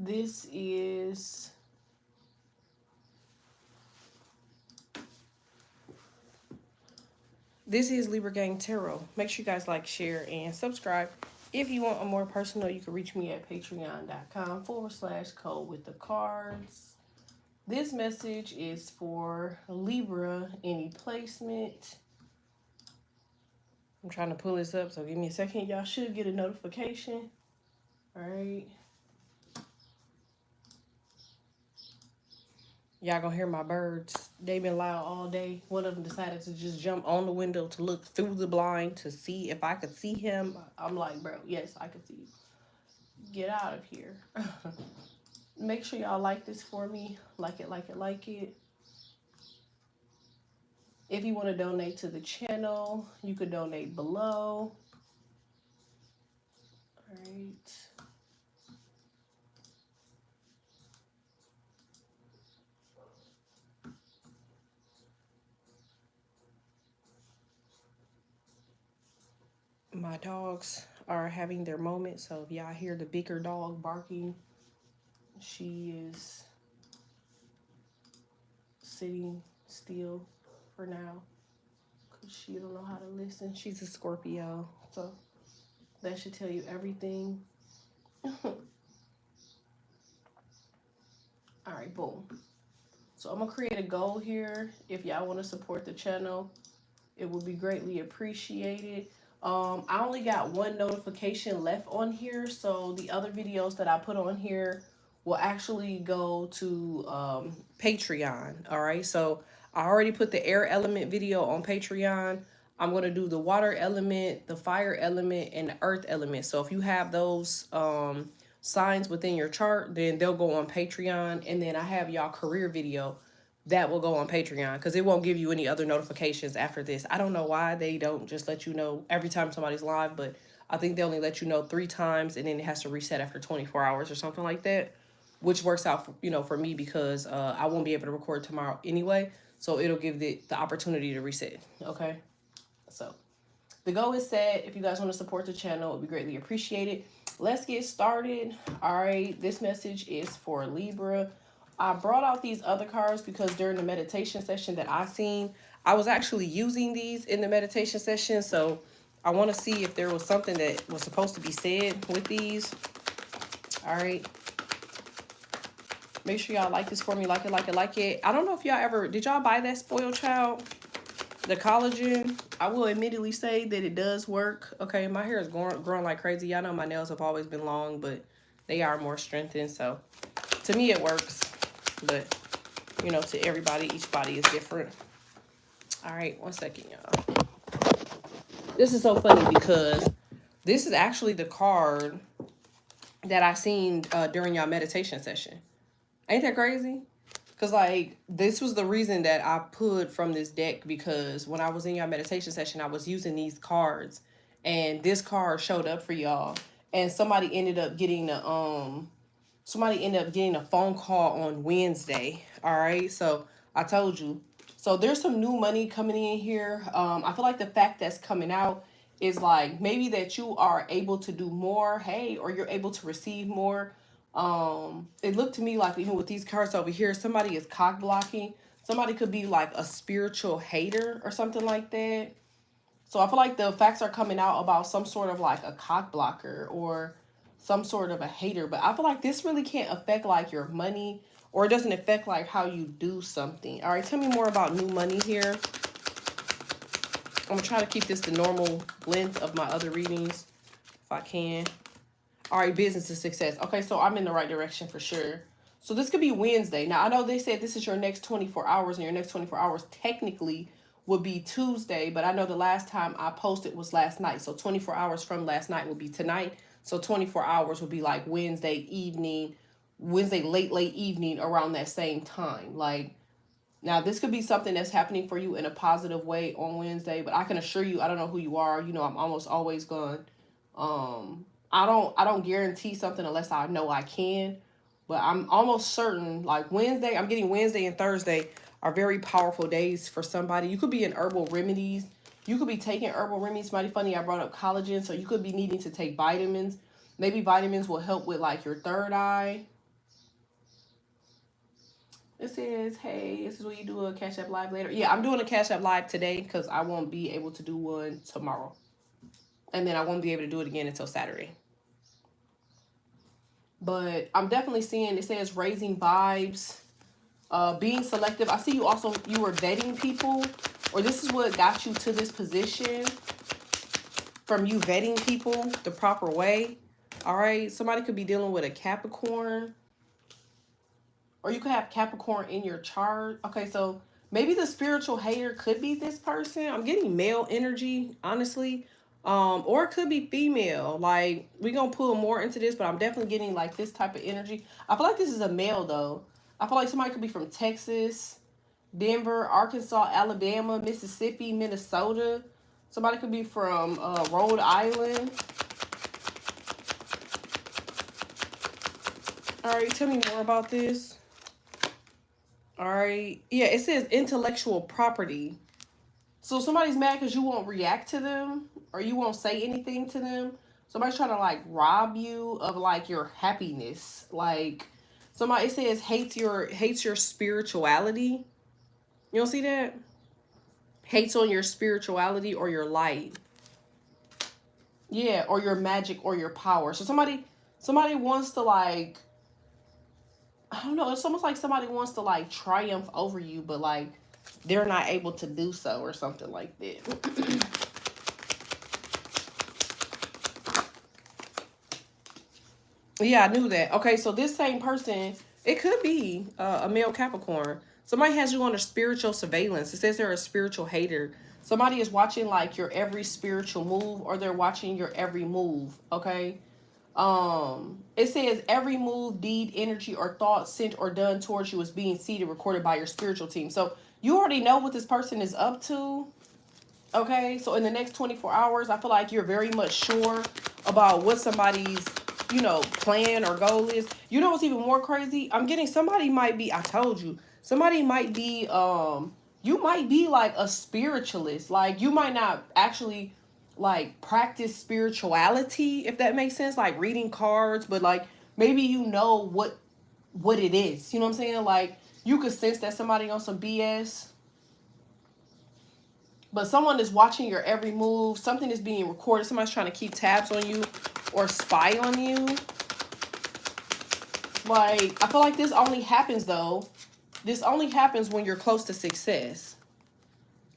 This is Libra Gang Tarot. Make sure you guys like, share, and subscribe. If you want a more personal, you can reach me at patreon.com/code with the cards. This message is for Libra, any placement. I'm trying to pull this up, so give me a second. Y'all should get a notification. All right. Y'all gonna hear my birds. They've been loud all day. One of them decided to just jump on the window to look through the blind to see if I could see him. I'm like, bro, yes, I can see you. Get out of here. Make sure y'all like this for me. Like it, like it, like it. If you want to donate to the channel, you could donate below. All right. My dogs are having their moment, so if y'all hear the bigger dog barking, she is sitting still for now because she don't know how to listen. She's a Scorpio, so that should tell you everything. All right, boom. So I'm gonna create a goal here. If y'all want to support the channel, it would be greatly appreciated. I only got one notification left on here, so the other videos that I put on here will actually go to Patreon. All right, so I already put the air element video on Patreon. I'm going to do the water element, the fire element, and the earth element. So if you have those signs within your chart, then they'll go on Patreon. And then I have y'all career video that will go on Patreon because it won't give you any other notifications after this. I don't know why they don't just let you know every time somebody's live, but I think they only let you know 3 times and then it has to reset after 24 hours or something like that, which works out for, for me because I won't be able to record tomorrow anyway. So it'll give the opportunity to reset. Okay. So the goal is set. If you guys want to support the channel, it would be greatly appreciated. Let's get started. All right. This message is for Libra. I brought out these other cards because during the meditation session that I seen, I was actually using these in the meditation session. So I want to see if there was something that was supposed to be said with these. All right. Make sure y'all like this for me. Like it, like it, like it. I don't know if y'all ever, did y'all buy that Spoiled Child? The collagen? I will admittedly say that it does work. Okay, my hair is growing like crazy. Y'all know my nails have always been long, but they are more strengthened. So to me, it works. But, to everybody, each body is different. All right, 1 second, y'all. This is so funny because this is actually the card that I seen during y'all meditation session. Ain't that crazy? Because, this was the reason that I pulled from this deck because when I was in your meditation session, I was using these cards. And this card showed up for y'all. And somebody ended up getting a phone call on Wednesday. All right. So I told you. So there's some new money coming in here. I feel like the fact that's coming out is like maybe that you are able to do more. Hey, or you're able to receive more. It looked to me like even with these cards over here, somebody is cock blocking. Somebody could be like a spiritual hater or something like that. So I feel like the facts are coming out about some sort of like a cock blocker or some sort of a hater. But I feel like this really can't affect like your money or it doesn't affect like how you do something. All right, tell me more about new money here. I'm going to try to keep this the normal length of my other readings if I can. All right, business is success. Okay, so I'm in the right direction for sure. So this could be Wednesday. Now, I know they said this is your next 24 hours, and your next 24 hours technically would be Tuesday, but I know the last time I posted was last night. So 24 hours from last night would be tonight. So 24 hours would be like Wednesday evening, Wednesday late evening around that same time. Like, now this could be something that's happening for you in a positive way on Wednesday, but I can assure you, I don't know who you are. I'm almost always going, I don't guarantee something unless I know I can, but I'm almost certain like Wednesday, I'm getting Wednesday and Thursday are very powerful days for somebody. You could be in herbal remedies. You could be taking herbal remedies. Mighty funny, I brought up collagen, so you could be needing to take vitamins. Maybe vitamins will help with like your third eye. It says, hey, this is where you do a Cash App Live later. Yeah, I'm doing a Cash App Live today because I won't be able to do one tomorrow. And then I won't be able to do it again until Saturday. But I'm definitely seeing, it says raising vibes, being selective. I see you also, you were vetting people, or this is what got you to this position from you vetting people the proper way. All right. Somebody could be dealing with a Capricorn, or you could have Capricorn in your chart. Okay. So maybe the spiritual hater could be this person. I'm getting male energy, honestly. Or it could be female. Like, we're gonna pull more into this, but I'm definitely getting like this type of energy. I feel like this is a male though. I feel like somebody could be from Texas, Denver, Arkansas, Alabama, Mississippi, Minnesota. Somebody could be from Rhode Island. All right, tell me more about this. All right. Yeah, it says intellectual property. So somebody's mad because you won't react to them or you won't say anything to them. Somebody's trying to like rob you of like your happiness. Like, somebody, it says hates your spirituality. You don't see that? Hates on your spirituality or your light. Yeah, or your magic or your power. So somebody wants to like, I don't know, it's almost like somebody wants to like triumph over you, but like they're not able to do so or something like that. Yeah, I knew that. Okay, so this same person, it could be a male Capricorn. Somebody has you under spiritual surveillance. It says they're a spiritual hater. Somebody is watching like your every spiritual move, or they're watching your every move. Okay. It says every move, deed, energy, or thought sent or done towards you is being seeded, recorded by your spiritual team. So you already know what this person is up to. Okay, so in the next 24 hours, I feel like you're very much sure about what somebody's, plan or goal is. You know what's even more crazy? I'm getting somebody might be, I told you, somebody might be, you might be like a spiritualist. Like, you might not actually like practice spirituality, if that makes sense, like reading cards, but like maybe you know what it is. You know what I'm saying? Like, you could sense that somebody on some BS, but someone is watching your every move. Something is being recorded. Somebody's trying to keep tabs on you or spy on you. Like, I feel like this only happens though. This only happens when you're close to success.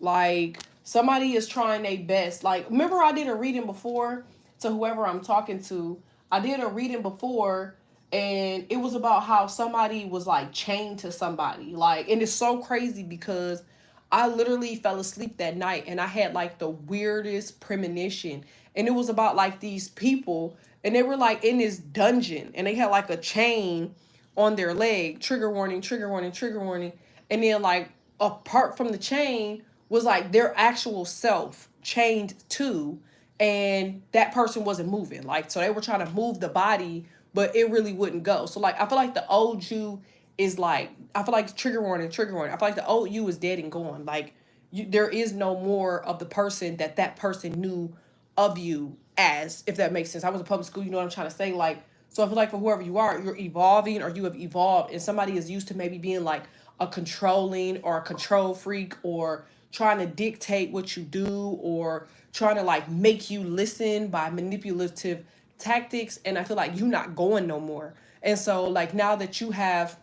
Like, somebody is trying their best. Like, remember I did a reading before to whoever I'm talking to. I did a reading before, and it was about how somebody was like chained to somebody. Like, and it's so crazy because I literally fell asleep that night and I had like the weirdest premonition. And it was about like these people, and they were like in this dungeon, and they had like a chain on their leg. Trigger warning, trigger warning, trigger warning. And then like apart from the chain was like their actual self chained to, and that person wasn't moving. Like, so they were trying to move the body, but it really wouldn't go. So like I feel like the old you is like, I feel like trigger warning, trigger warning. I feel like the old you is dead and gone. Like, there is no more of the person that person knew of you as, if that makes sense. I was in public school, you know what I'm trying to say? Like, so I feel like for whoever you are, you're evolving, or you have evolved, and somebody is used to maybe being like a controlling or a control freak, or trying to dictate what you do, or trying to like make you listen by manipulative tactics. And I feel like you not going no more. And so like now that you have,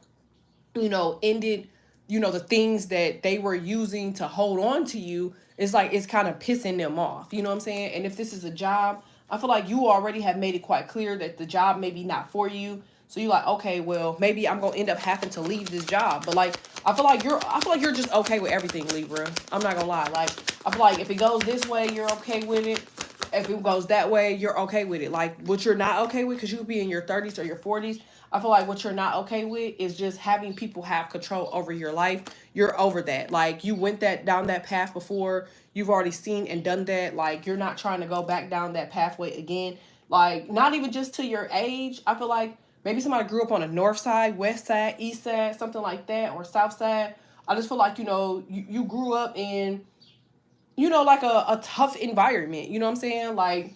ended, the things that they were using to hold on to you, it's like it's kind of pissing them off. You know what I'm saying? And if this is a job, I feel like you already have made it quite clear that the job may be not for you. So you're like, okay, well, maybe I'm gonna end up having to leave this job. But like, I feel like you're just okay with everything, Libra. I'm not gonna lie. Like, I feel like if it goes this way, you're okay with it. If it goes that way, you're okay with it. Like, what you're not okay with, because you could be in your 30s or your 40s, I feel like what you're not okay with is just having people have control over your life. You're over that. Like, you went that down that path before. You've already seen and done that. Like, you're not trying to go back down that pathway again. Like, not even just to your age. I feel like maybe somebody grew up on the north side, west side, east side, something like that, or south side. I just feel like, you grew up in, like a tough environment. You know what I'm saying? Like,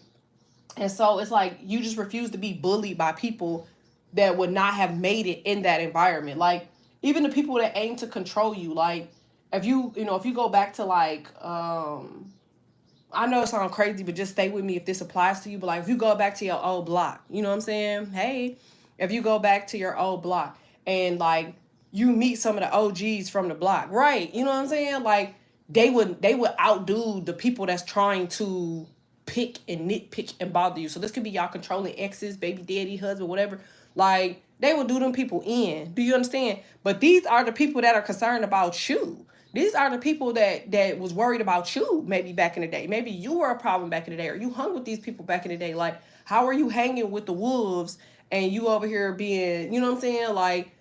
and so it's like you just refuse to be bullied by people that would not have made it in that environment. Like, even the people that aim to control you. Like, if if you go back to like, I know it sounds crazy, but just stay with me if this applies to you. But like, if you go back to your old block, you know what I'm saying? Hey, if you go back to your old block and like you meet some of the OGs from the block, right? You know what I'm saying? Like, they would outdo the people that's trying to pick and nitpick and bother you. So this could be y'all controlling exes, baby daddy, husband, whatever. Like, they will do them people in. Do you understand? But these are the people that are concerned about you. These are the people that was worried about you maybe back in the day. Maybe you were a problem back in the day, or you hung with these people back in the day. Like, how are you hanging with the wolves and you over here being, you know what I'm saying? Like,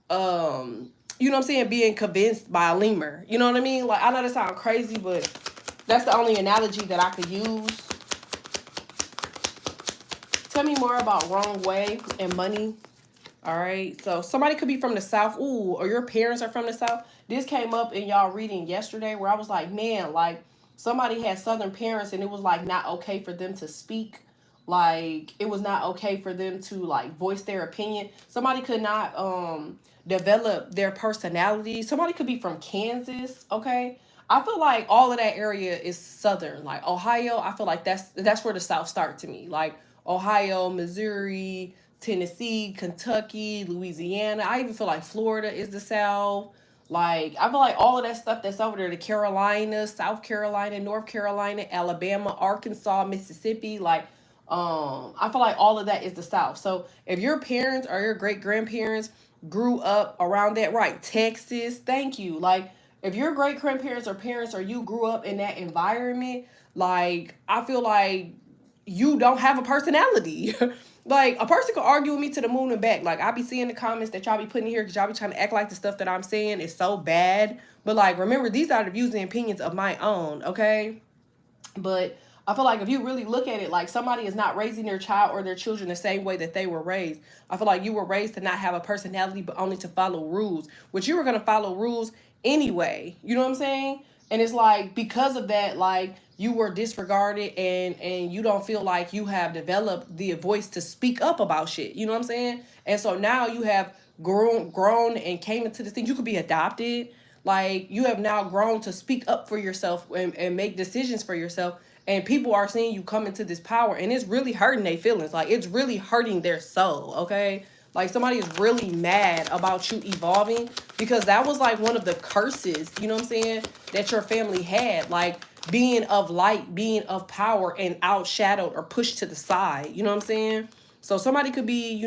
you know what I'm saying, being convinced by a lemur. You know what I mean? Like, I know that sounds crazy, but that's the only analogy that I could use. Tell me more about wrong way and money. All right. So somebody could be from the South. Ooh, or your parents are from the South. This came up in y'all reading yesterday where I was like, man, like somebody had Southern parents and it was like not okay for them to speak. Like, it was not okay for them to like voice their opinion. Somebody could not develop their personality. Somebody could be from Kansas, okay? I feel like all of that area is southern. Like Ohio, I feel like that's where the South starts to me. Like Ohio, Missouri, Tennessee, Kentucky, Louisiana. I even feel like Florida is the South. Like, I feel like all of that stuff that's over there, the Carolinas, South Carolina, North Carolina, Alabama, Arkansas, Mississippi, like, I feel like all of that is the South. So if your parents or your great grandparents grew up around that, right? Texas, thank you. Like, if your great grandparents or parents or you grew up in that environment, like, I feel like you don't have a personality. Like, a person could argue with me to the moon and back. Like, I be seeing the comments that y'all be putting here because y'all be trying to act like the stuff that I'm saying is so bad. But like, remember, these are the views and opinions of my own, okay? But I feel like if you really look at it, like somebody is not raising their child or their children the same way that they were raised. I feel like you were raised to not have a personality, but only to follow rules, which you were going to follow rules anyway. You know what I'm saying? And it's like, because of that, like, you were disregarded and you don't feel like you have developed the voice to speak up about shit. You know what I'm saying? And so now you have grown and came into this thing. You could be adopted. Like, you have now grown to speak up for yourself and make decisions for yourself. And people are seeing you come into this power, and it's really hurting their feelings. Like, it's really hurting their soul, okay? Like, somebody is really mad about you evolving because that was like one of the curses, you know what I'm saying, that your family had. Like, being of light, being of power, and outshadowed or pushed to the side, you know what I'm saying? So somebody could be,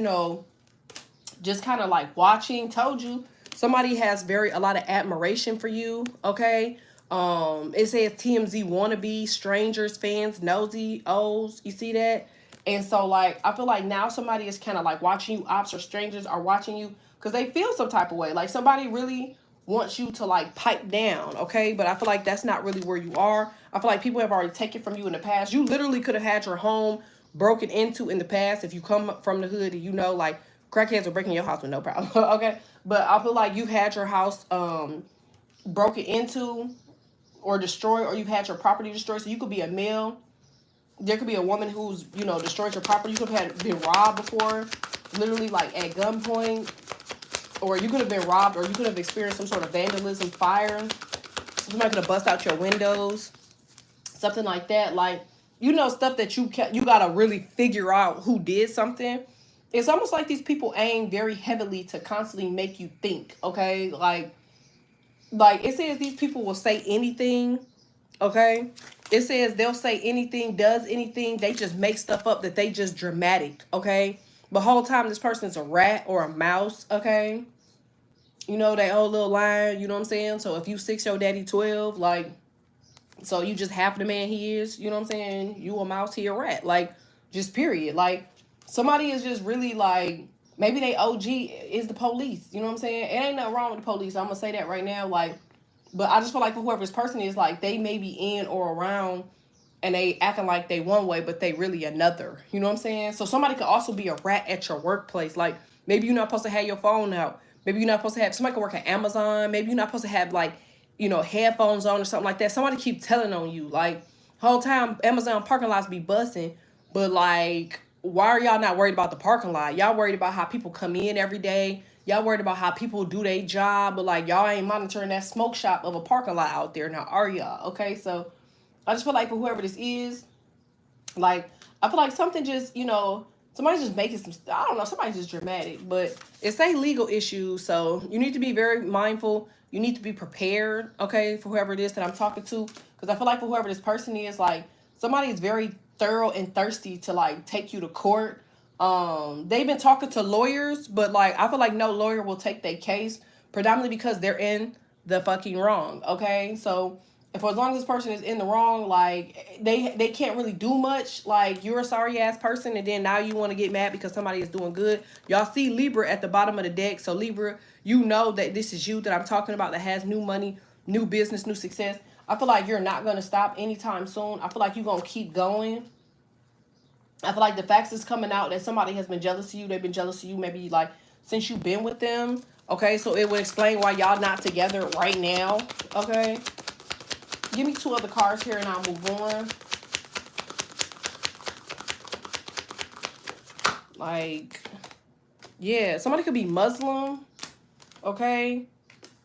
just kind of like watching. Told you, somebody has a lot of admiration for you, okay? It says TMZ wannabe, strangers, fans, nosy, O's. You see that? And so, like, I feel like now somebody is kind of like watching you. Ops or strangers are watching you because they feel some type of way. Like, somebody really wants you to like pipe down, okay? But I feel like that's not really where you are. I feel like people have already taken from you in the past. You literally could have had your home broken into in the past if you come from the hood and like, crackheads are breaking your house with no problem. Okay? But I feel like you've had your house broken into or destroyed, or you've had your property destroyed. So you could be a male. There could be a woman who's, destroyed your property. You could have been robbed before, literally like at gunpoint. Or you could have been robbed, or you could have experienced some sort of vandalism, fire. Somebody could have bust out your windows, something like that. Like, stuff that you gotta really figure out who did something. It's almost like these people aim very heavily to constantly make you think, okay? Like it says these people will say anything, okay? It says they'll say anything, does anything. They just make stuff up that they just dramatic, okay? The whole time this person's a rat or a mouse, okay? That whole little line, you know what I'm saying? So if you 6, your daddy 12, like, so you just half the man he is, you know what I'm saying? You a mouse, he a rat. Like, just period. Like, somebody is just really like, maybe they OG is the police, you know what I'm saying? It ain't nothing wrong with the police, I'm gonna say that right now. Like, but I just feel like for whoever this person is, like, they may be in or around and they acting like they one way, but they really another. You know what I'm saying? So somebody could also be a rat at your workplace. Like, maybe you're not supposed to have your phone out. Maybe you're not supposed to have, somebody could work at Amazon. Maybe you're not supposed to have, like, headphones on or something like that. Somebody keep telling on you. Like, whole time Amazon parking lots be busting, but like, why are y'all not worried about the parking lot? Y'all worried about how people come in every day. Y'all worried about how people do their job, but like y'all ain't monitoring that smoke shop of a parking lot out there now, are y'all? Okay, so I just feel like for whoever this is, like I feel like something just, somebody's just making some, I don't know, somebody's just dramatic, but it's a legal issue, so you need to be very mindful. You need to be prepared, okay, for whoever it is that I'm talking to, because I feel like for whoever this person is, like somebody is very thorough and thirsty to like take you to court. They've been talking to lawyers, but like I feel like no lawyer will take their case, predominantly because they're in the fucking wrong, okay? So if as long as this person is in the wrong, like they can't really do much. Like you're a sorry ass person, and then now you want to get mad because somebody is doing good. Y'all see Libra at the bottom of the deck, so Libra, you know that this is you that I'm talking about that has new money, new business, new success. I feel like you're not gonna stop anytime soon. I feel like you're gonna keep going. I feel like the facts is coming out that somebody has been jealous of you. They've been jealous of you maybe like since you've been with them. Okay, so it would explain why y'all not together right now. Okay. Give me two other cards here and I'll move on. Like, yeah, somebody could be Muslim, okay?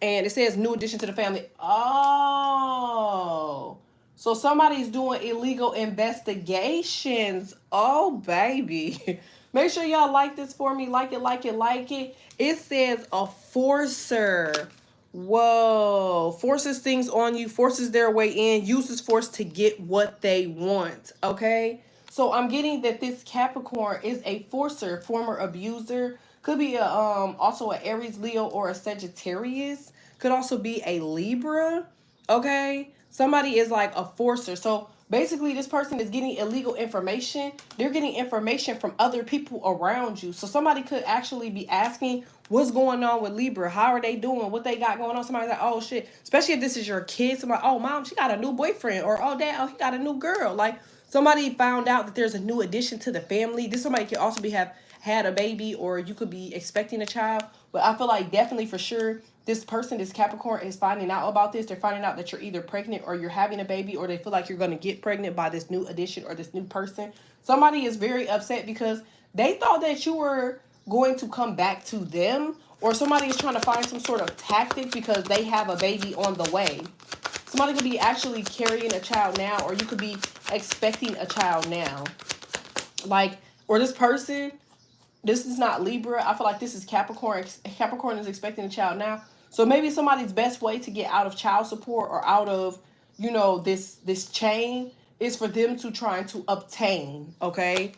And it says new addition to the family. Oh. So somebody's doing illegal investigations. Oh, baby. Make sure y'all like this for me. Like it, like it, like it. It says a forcer. Whoa. Forces things on you, forces their way in, uses force to get what they want. Okay? So I'm getting that this Capricorn is a forcer, former abuser. Could be a also an Aries, Leo, or a Sagittarius. Could also be a Libra. Okay? Somebody is like a forcer. So basically this person is getting illegal information. They're getting information from other people around you. So somebody could actually be asking what's going on with Libra. How are they doing? What they got going on? Somebody's like, oh shit. Especially if this is your kid. Somebody, oh mom, she got a new boyfriend. Or oh dad, oh he got a new girl. Like somebody found out that there's a new addition to the family. This somebody could also be have had a baby, or you could be expecting a child. But I feel like definitely for sure this person, this Capricorn, is finding out about this. They're finding out that you're either pregnant or you're having a baby, or they feel like you're going to get pregnant by this new addition or this new person. Somebody is very upset because they thought that you were going to come back to them, or somebody is trying to find some sort of tactic because they have a baby on the way. Somebody could be actually carrying a child now, or you could be expecting a child now. Like, or this person, this is not Libra. I feel like this is Capricorn. Capricorn is expecting a child now. So maybe somebody's best way to get out of child support or out of, this chain is for them to try to obtain, okay?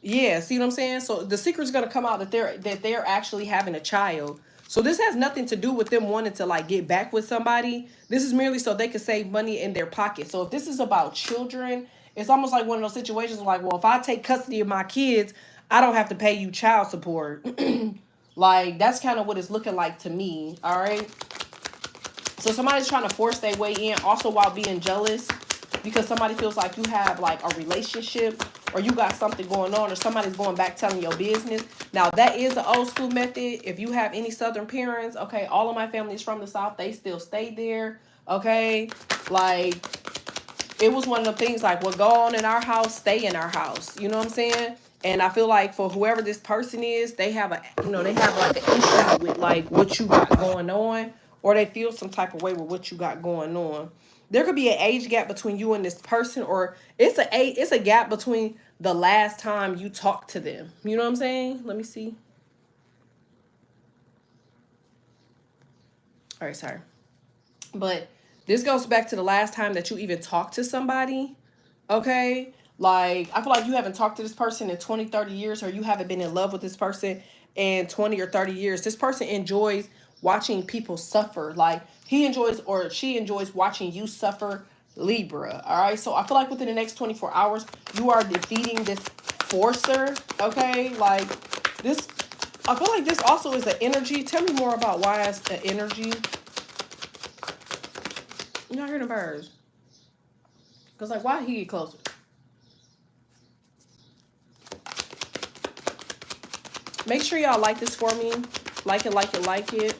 Yeah, see what I'm saying? So the secret's gonna come out that they're actually having a child. So this has nothing to do with them wanting to like get back with somebody. This is merely so they can save money in their pocket. So if this is about children, it's almost like one of those situations like, well, if I take custody of my kids, I don't have to pay you child support. Like that's kind of what it's looking like to me. All right. So somebody's trying to force their way in also while being jealous because somebody feels like you have like a relationship or you got something going on or somebody's going back telling your business. Now that is an old school method. If you have any Southern parents, okay, all of my family is from the South. They still stay there. Okay. Like it was one of the things like what go on in our house, stay in our house. You know what I'm saying? And I feel like for whoever this person is, they have they have like an issue with like what you got going on, or they feel some type of way with what you got going on. There could be an age gap between you and this person, or it's a gap between the last time you talked to them. You know what I'm saying? Let me see. All right, sorry. But this goes back to the last time that you even talked to somebody. Okay? Like, I feel like you haven't talked to this person in 20, 30 years, or you haven't been in love with this person in 20 or 30 years. This person enjoys watching people suffer. Like, he enjoys or she enjoys watching you suffer, Libra. All right? So, I feel like within the next 24 hours, you are defeating this forcer. Okay? Like, this, I feel like this also is an energy. Tell me more about why it's an energy. You're not hearing the birds. Because, like, why he get closer? Make sure y'all like this for me. Like it, like it, like it.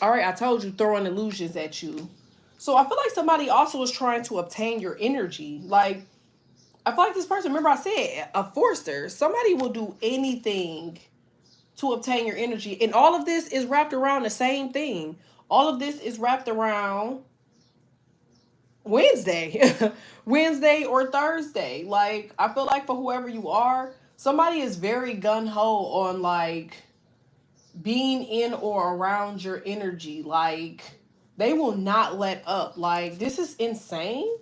All right, I told you, throwing illusions at you. So I feel like somebody also is trying to obtain your energy. Like, I feel like this person, remember I said, a forcer. Somebody will do anything to obtain your energy. And all of this is wrapped around the same thing. All of this is wrapped around Wednesday. Wednesday or Thursday. Like, I feel like for whoever you are, somebody is very gun-ho on like being in or around your energy. Like, they will not let up. Like, this is insane.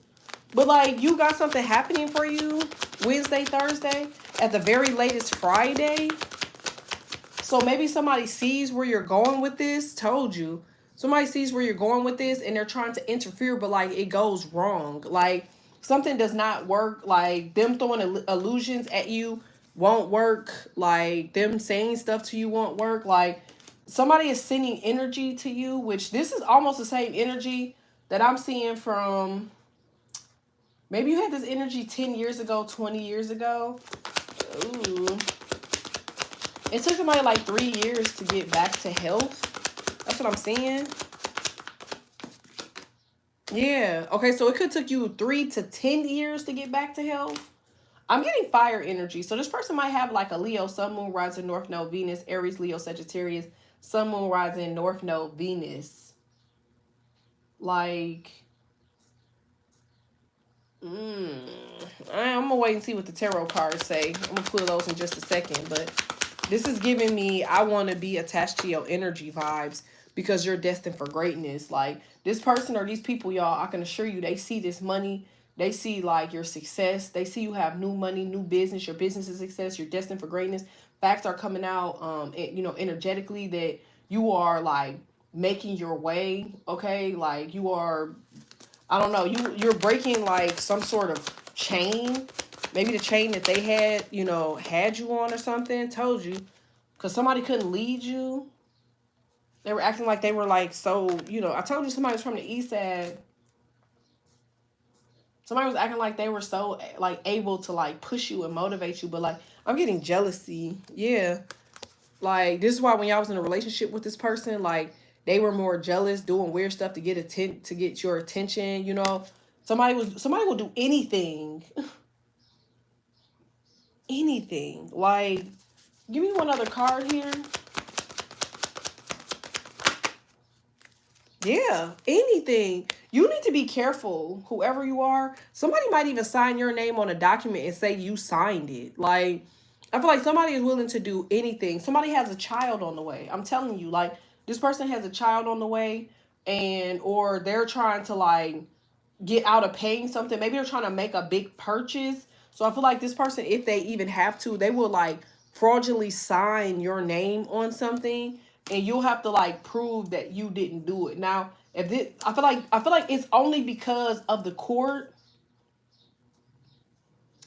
But like, you got something happening for you Wednesday, Thursday, at the very latest Friday. So maybe somebody sees where you're going with this. Told you. Somebody sees where you're going with this and they're trying to interfere, but like it goes wrong. Like something does not work. Like them throwing illusions at you won't work. Like them saying stuff to you won't work. Like somebody is sending energy to you, which this is almost the same energy that I'm seeing from, maybe you had this energy 10 years ago, 20 years ago. Ooh. It took somebody like 3 years to get back to health. That's what I'm seeing. Yeah. Okay, so it could took you 3 to 10 years to get back to health. I'm getting fire energy. So this person might have like a Leo, Sun, Moon, Rising, North Node, Venus, Aries, Leo, Sagittarius, Sun, Moon, Rising, North Node, Venus. Like, I'm going to wait and see what the tarot cards say. I'm going to pull those in just a second. But this is giving me, I want to be attached to your energy vibes because you're destined for greatness. Like, this person or these people, y'all, I can assure you, they see this money. They see, like, your success. They see you have new money, new business. Your business is success. You're destined for greatness. Facts are coming out, you know, energetically that you are, like, making your way, okay? Like, you are, I don't know, you're breaking, like, some sort of chain. Maybe the chain that they had, you know, had you on or something. Told you. Because somebody couldn't lead you. They were acting like they were, like, so, you know, I told you somebody was from the east side. Somebody was acting like they were so, like, able to, like, push you and motivate you. But, like, I'm getting jealousy. Yeah. Like, this is why when y'all was in a relationship with this person, like, they were more jealous, doing weird stuff to get your attention, you know. Somebody will do anything. Anything. Like, give me one other card here. Yeah, anything. You need to be careful, whoever you are. Somebody might even sign your name on a document and say you signed it. Like, I feel like somebody is willing to do anything. Somebody has a child on the way. I'm telling you, like, this person has a child on the way, and or they're trying to, like, get out of paying something. Maybe they're trying to make a big purchase. So I feel like this person, if they even have to, they will, like, fraudulently sign your name on something, and you'll have to, like, prove that you didn't do it. Now, if this, I feel like it's only because of the court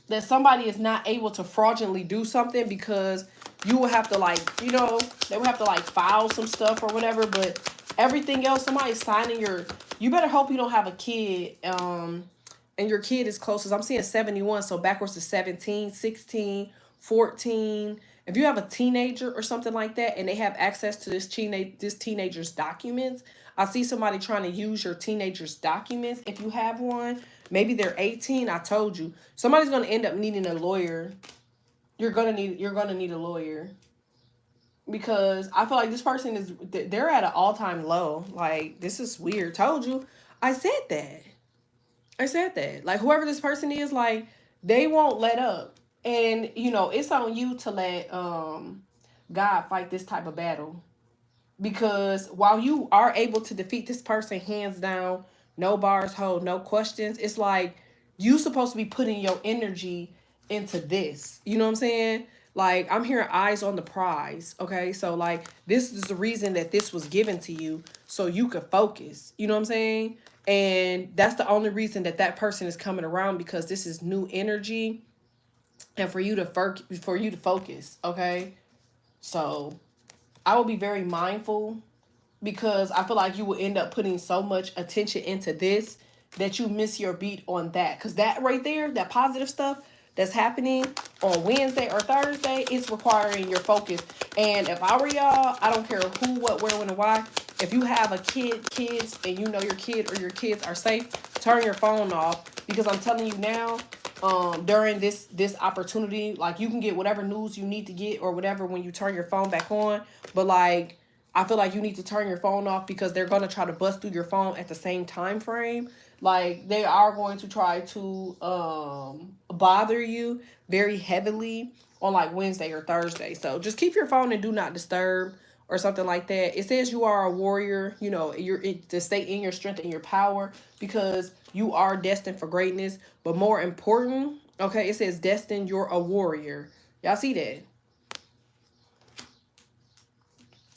that somebody is not able to fraudulently do something, because you will have to, like, you know, they will have to, like, file some stuff or whatever. But everything else, somebody's signing your, you better hope you don't have a kid, and your kid is closest. I'm seeing 71, so backwards to 17, 16, 14. If you have a teenager or something like that and they have access to this teenager's documents, I see somebody trying to use your teenager's documents. If you have one, maybe they're 18. I told you. Somebody's going to end up needing a lawyer. You're going to need a lawyer. Because I feel like this person is, they're at an all-time low. Like, this is weird. Told you. I said that. Like, whoever this person is, like, they won't let up. And, you know, it's on you to let God fight this type of battle. Because while you are able to defeat this person hands down, no bars hold, no questions, it's like you supposed to be putting your energy into this. You know what I'm saying? Like, I'm hearing eyes on the prize. Okay, so like this is the reason that this was given to you, so you could focus. You know what I'm saying? And that's the only reason that that person is coming around, because this is new energy, and for you to focus. Okay, so I will be very mindful, because I feel like you will end up putting so much attention into this that you miss your beat on that. Because that right there, that positive stuff that's happening on Wednesday or Thursday, is requiring your focus. And if I were y'all, I don't care who, what, where, when, and why. If you have a kids, and you know your kid or your kids are safe, turn your phone off. Because I'm telling you now, during this opportunity. Like, you can get whatever news you need to get or whatever when you turn your phone back on, but like, I feel like you need to turn your phone off because they're going to try to bust through your phone at the same time frame. Like, they are going to try to bother you very heavily on like Wednesday or Thursday. So just keep your phone and do not disturb or something like that. It says you are a warrior, you know, to stay in your strength and your power because you are destined for greatness. But more important, okay, it says destined, you're a warrior. Y'all see that?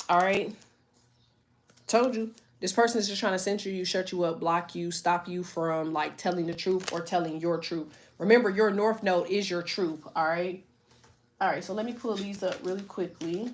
All right. Told you. This person is just trying to censor you, shut you up, block you, stop you from like telling the truth or telling your truth. Remember, your north node is your truth. All right. All right. So let me pull these up really quickly.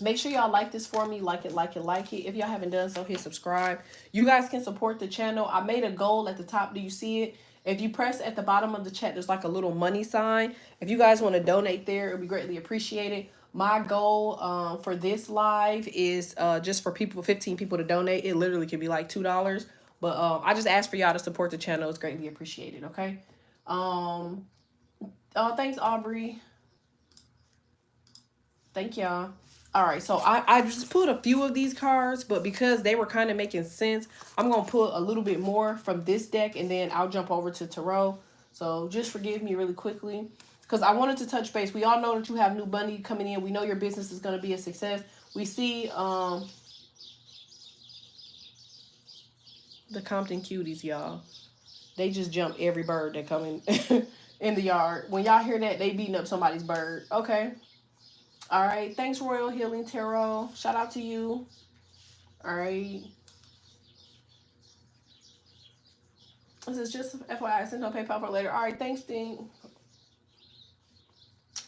Make sure y'all like this for me. Like it, like it, like it. If y'all haven't done so, hit subscribe. You guys can support the channel. I made a goal at the top. Do you see it? If you press at the bottom of the chat, there's like a little money sign. If you guys want to donate there, it would be greatly appreciated. My goal for this live is just for 15 people to donate. It literally could be like $2. But I just ask for y'all to support the channel. It's greatly appreciated, okay? Thanks, Aubrey. Thank y'all. All right, so I just pulled a few of these cards, but because they were kind of making sense, I'm going to pull a little bit more from this deck, and then I'll jump over to Tarot. So just forgive me really quickly, because I wanted to touch base. We all know that you have new money coming in. We know your business is going to be a success. We see the Compton cuties, y'all. They just jump every bird that come in, in the yard. When y'all hear that, they beating up somebody's bird. Okay. All right. Thanks, Royal Healing Tarot. Shout out to you. All right. This is just FYI. Send no PayPal for later. All right. Thanks, Ding.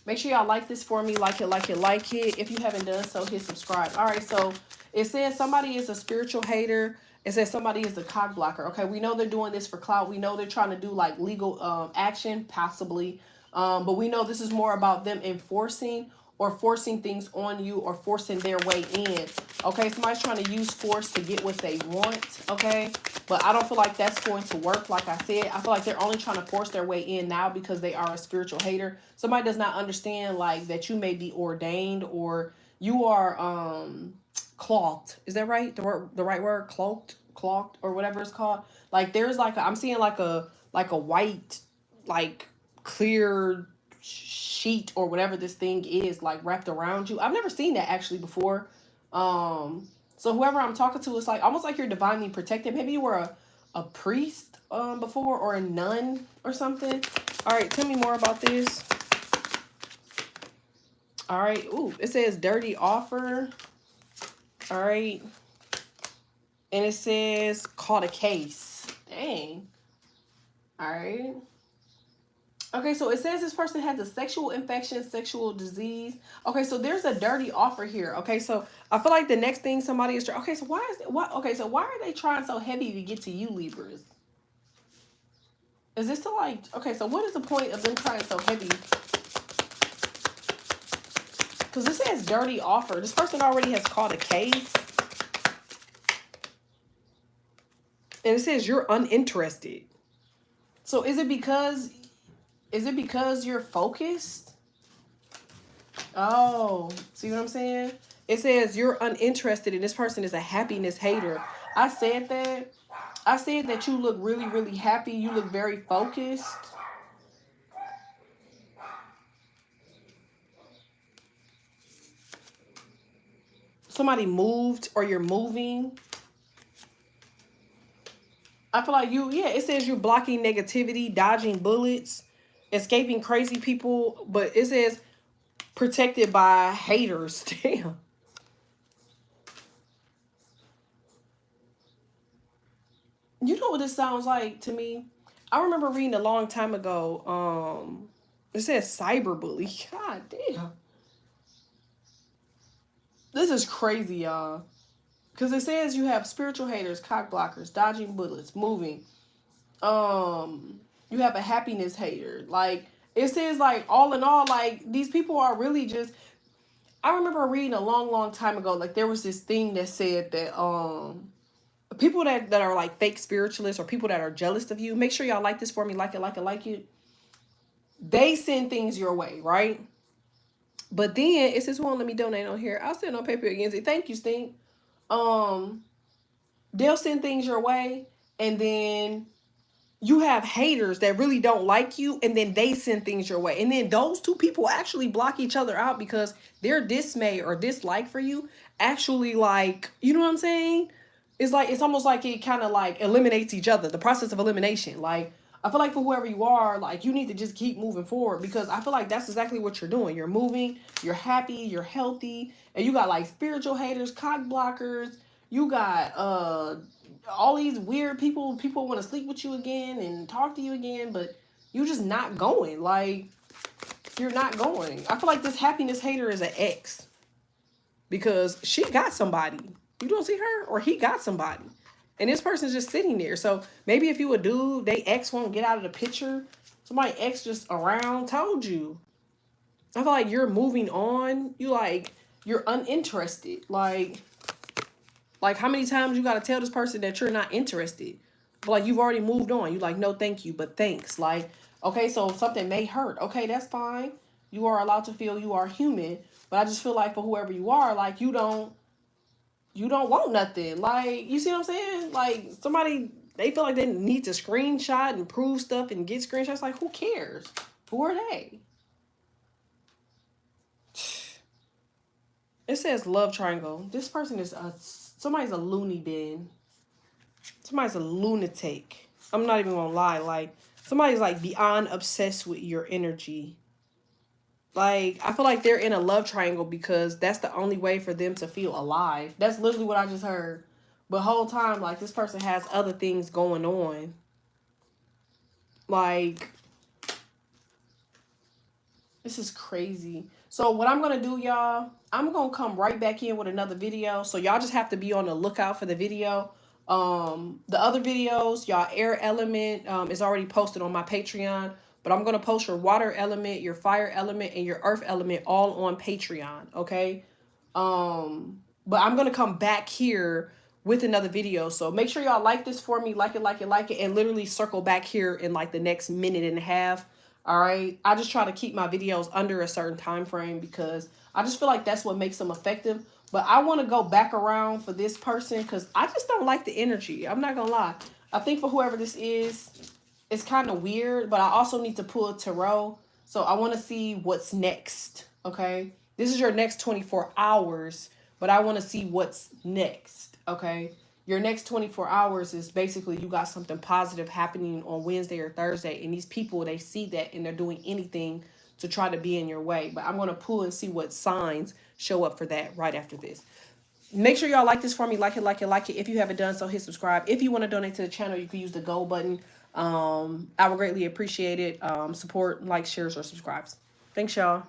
Make sure y'all like this for me. Like it, like it, like it. If you haven't done so, hit subscribe. All right. So it says somebody is a spiritual hater. It says somebody is a cock blocker. Okay. We know they're doing this for clout. We know they're trying to do like legal action, possibly. But we know this is more about them enforcing or forcing things on you or forcing their way in. Okay, somebody's trying to use force to get what they want. Okay, but I don't feel like that's going to work. Like I said, I feel like they're only trying to force their way in now because they are a spiritual hater. Somebody does not understand like that you may be ordained or you are clocked. Is that right? The right word? Clocked or whatever it's called. Like there's like I'm seeing like a white, like clear sheet or whatever this thing is like wrapped around you. I've never seen that actually before. So whoever I'm talking to is like almost like you're divinely protected. Maybe you were a priest before or a nun or something. All right, tell me more about this. All right. Ooh, it says dirty offer. All right. And it says caught a case. Dang. All right. Okay, so it says this person has a sexual infection, sexual disease. Okay, so there's a dirty offer here. Okay, so I feel like the next thing somebody is okay, so why is it what okay, so why are they trying so heavy to get to you, Libras? Is this to like okay, so what is the point of them trying so heavy? Because this says dirty offer. This person already has caught a case. And it says you're uninterested. So is it because you're focused? Oh, see what I'm saying? It says you're uninterested and this person is a happiness hater. I said that. I said that you look really, really happy. You look very focused. Somebody moved or you're moving. I feel like it says you're blocking negativity, dodging bullets, escaping crazy people, but it says protected by haters. Damn. You know what this sounds like to me? I remember reading a long time ago, it says cyberbully. God damn. This is crazy, y'all. Because it says you have spiritual haters, cock blockers, dodging bullets, moving. You have a happiness hater. Like, it says, like, all in all, like, these people are really just... I remember reading a long, long time ago, like, there was this thing that said that, people that are like fake spiritualists or people that are jealous of you, make sure y'all like this for me, like it, like it, like it. They send things your way, right? But then it says, won't let me donate on here. I'll send on paper again. Say thank you, Stink. Um, they'll send things your way, and then you have haters that really don't like you, and then they send things your way, and then those two people actually block each other out because their dismay or dislike for you actually, like, you know what I'm saying, it's like, it's almost like it kind of like eliminates each other, the process of elimination. Like, I feel like for whoever you are, like, you need to just keep moving forward, because I feel like that's exactly what you're doing. You're moving, you're happy, you're healthy, and you got like spiritual haters, cock blockers, you got all these weird people want to sleep with you again and talk to you again, but you just not going. Like, you're not going. I feel like this happiness hater is an ex, because she got somebody. You don't see her, or he got somebody, and this person's just sitting there. So maybe if you a dude, they ex won't get out of the picture. Somebody ex just around told you. I feel like you're moving on. You're uninterested. Like, how many times you got to tell this person that you're not interested? But, like, you've already moved on. You like, no, thank you, but thanks. Like, okay, so something may hurt. Okay, that's fine. You are allowed to feel, you are human. But I just feel like for whoever you are, like, you don't want nothing. Like, you see what I'm saying? Like, somebody, they feel like they need to screenshot and prove stuff and get screenshots. Like, who cares? Who are they? It says love triangle. This person is somebody's a loony bin. Somebody's a lunatic. I'm not even gonna lie. Like, somebody's like beyond obsessed with your energy. Like, I feel like they're in a love triangle because that's the only way for them to feel alive. That's literally what I just heard. But whole time, like, this person has other things going on. Like, this is crazy. So what I'm going to do, y'all, I'm going to come right back in with another video. So y'all just have to be on the lookout for the video. The other videos, y'all, air element is already posted on my Patreon. But I'm going to post your water element, your fire element, and your earth element all on Patreon, okay? But I'm going to come back here with another video. So make sure y'all like this for me, like it, like it, like it, and literally circle back here in like the next minute and a half. All right. I just try to keep my videos under a certain time frame because I just feel like that's what makes them effective. But I want to go back around for this person because I just don't like the energy. I'm not going to lie. I think for whoever this is, it's kind of weird, but I also need to pull a tarot. So I want to see what's next. Okay. This is your next 24 hours, but I want to see what's next. Okay. Your next 24 hours is basically you got something positive happening on Wednesday or Thursday. And these people, they see that and they're doing anything to try to be in your way. But I'm going to pull and see what signs show up for that right after this. Make sure y'all like this for me. Like it, like it, like it. If you haven't done so, hit subscribe. If you want to donate to the channel, you can use the gold button. I would greatly appreciate it. Support, like, shares, or subscribes. Thanks, y'all.